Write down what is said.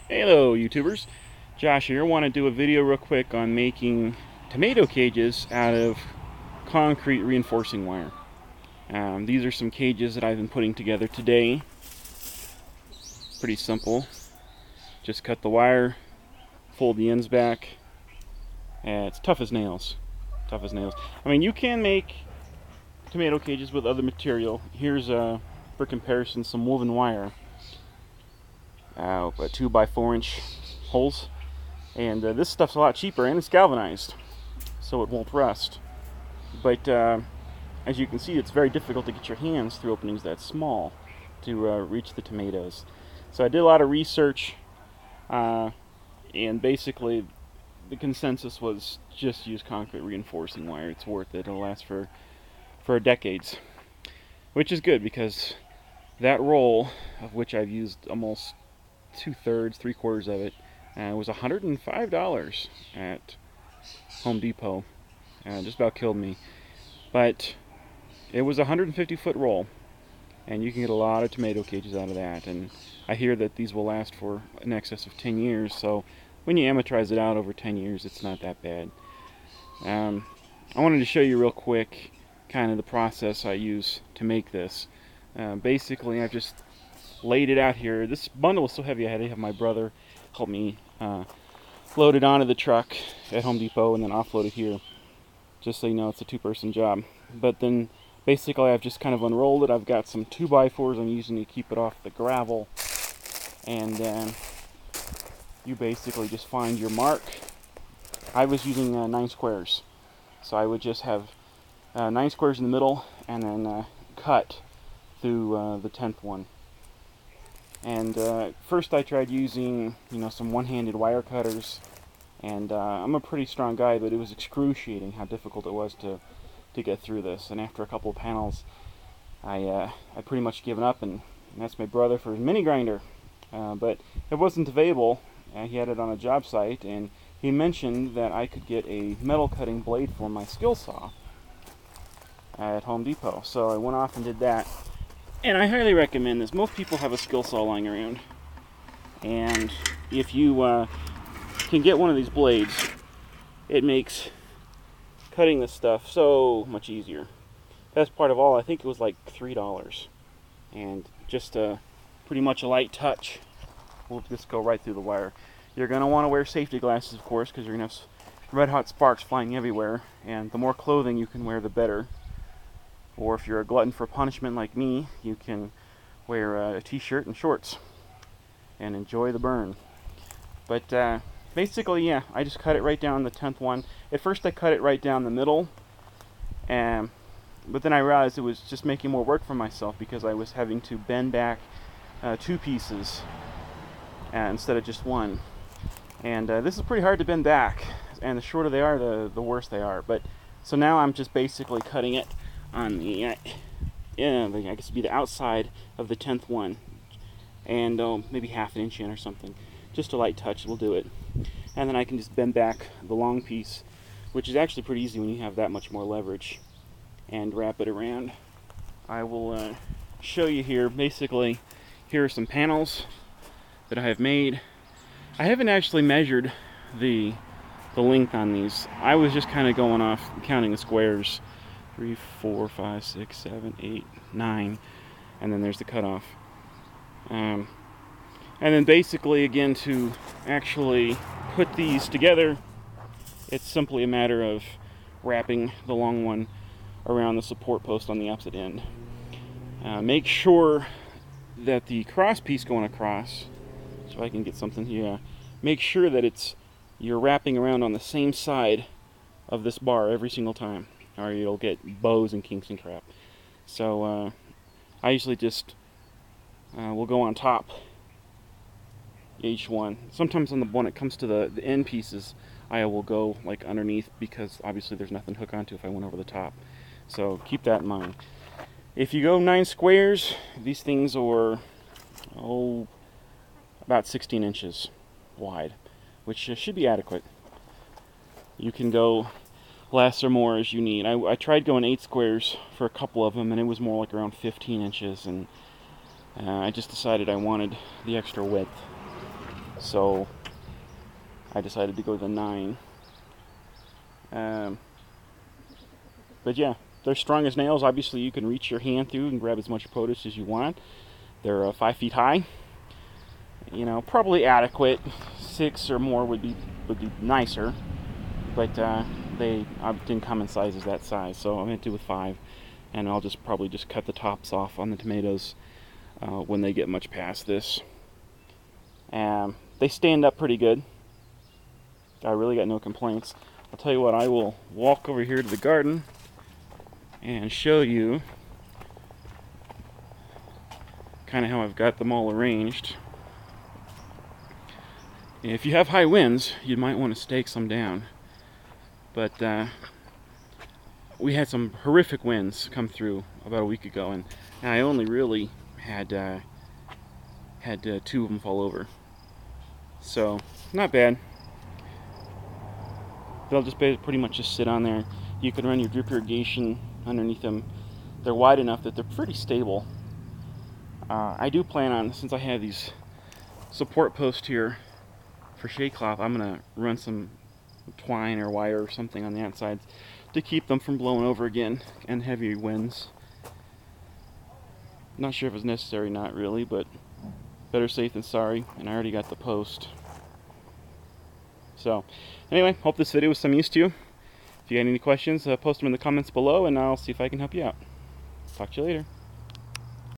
Hello YouTubers, Josh here. I want to do a video real quick on making tomato cages out of concrete reinforcing wire. These are some cages that I've been putting together today. Pretty simple. Just cut the wire, fold the ends back. It's tough as nails. Tough as nails. I mean, you can make tomato cages with other material. Here's for comparison some woven wire. 2 by 4 inch holes, and this stuff's a lot cheaper and it's galvanized, so it won't rust. But as you can see, it's very difficult to get your hands through openings that small to reach the tomatoes. So I did a lot of research, and basically the consensus was just use concrete reinforcing wire. It's worth it. It'll last for decades, which is good because that roll, of which I've used almost 2/3, 3/4 of it, was $105 at Home Depot. Just about killed me. But it was a 150-foot roll, and you can get a lot of tomato cages out of that. And I hear that these will last for in excess of 10 years, so when you amortize it out over 10 years, it's not that bad. I wanted to show you real quick kind of the process I use to make this. Basically, I've just laid it out here. This bundle was so heavy I had to have my brother help me load it onto the truck at Home Depot and then offload it here. Just so you know, it's a two-person job. But then basically I've just kind of unrolled it. I've got some 2x4s I'm using to keep it off the gravel, and you basically just find your mark. I was using 9 squares, so I would just have 9 squares in the middle and then cut through the 10th one. And first I tried using, some one-handed wire cutters, and I'm a pretty strong guy, but it was excruciating how difficult it was to get through this. And after a couple of panels, I pretty much given up and asked my brother for his mini grinder. But it wasn't available. He had it on a job site, and he mentioned that I could get a metal cutting blade for my skill saw at Home Depot. So I went off and did that. And I highly recommend this. Most people have a skill saw lying around, and if you can get one of these blades, it makes cutting this stuff so much easier. Best part of all, I think it was like $3, and just pretty much a light touch will just go right through the wire. You're going to want to wear safety glasses, of course, because you're going to have red hot sparks flying everywhere, and the more clothing you can wear, the better. Or if you're a glutton for punishment like me, you can wear a t-shirt and shorts and enjoy the burn. But basically, yeah, I just cut it right down the 10th one. At first I cut it right down the middle, but then I realized it was just making more work for myself because I was having to bend back 2 pieces instead of just one. And this is pretty hard to bend back, and the shorter they are, the worse they are. But so now I'm just basically cutting it on the, I guess it'd be the outside of the 10th one, and maybe half an inch in or something. Just a light touch will do it. And then I can just bend back the long piece, which is actually pretty easy when you have that much more leverage, and wrap it around. I will show you here. Basically, here are some panels that I have made. I haven't actually measured the length on these. I was just kind of going off counting the squares. 3, 4, 5, 6, 7, 8, 9, and then there's the cutoff. And then basically, again, to actually put these together, it's simply a matter of wrapping the long one around the support post on the opposite end. Make sure that the cross piece going across, so I can get something here, make sure that you're wrapping around on the same side of this bar every single time, or you'll get bows and kinks and crap. So I usually just will go on top each one. Sometimes when it comes to the end pieces, I will go like underneath, because obviously there's nothing to hook onto if I went over the top. So keep that in mind. If you go 9 squares, these things are about 16 inches wide, which should be adequate. You can go less or more as you need. I tried going 8 squares for a couple of them, and it was more like around 15 inches, and I just decided I wanted the extra width. So I decided to go to the 9. But yeah, they're strong as nails. Obviously, you can reach your hand through and grab as much produce as you want. They're 5 feet high. You know, probably adequate. 6 or more would be nicer, but they didn't come in sizes that size, so I'm gonna do with 5, and I'll probably just cut the tops off on the tomatoes when they get much past this. They stand up pretty good. I really got no complaints. I'll tell you what, I will walk over here to the garden and show you kind of how I've got them all arranged. If you have high winds, you might want to stake some down. But we had some horrific winds come through about a week ago, and I only really had 2 of them fall over. So, not bad. They'll just pretty much just sit on there. You can run your drip irrigation underneath them. They're wide enough that they're pretty stable. I do plan on, since I have these support posts here for shade cloth, I'm going to run some twine or wire or something on the outsides to keep them from blowing over again and heavy winds. Not sure if it's necessary, not really, but better safe than sorry, and I already got the post. So, anyway, hope this video was some use to you. If you got any questions, post them in the comments below, and I'll see if I can help you out. Talk to you later.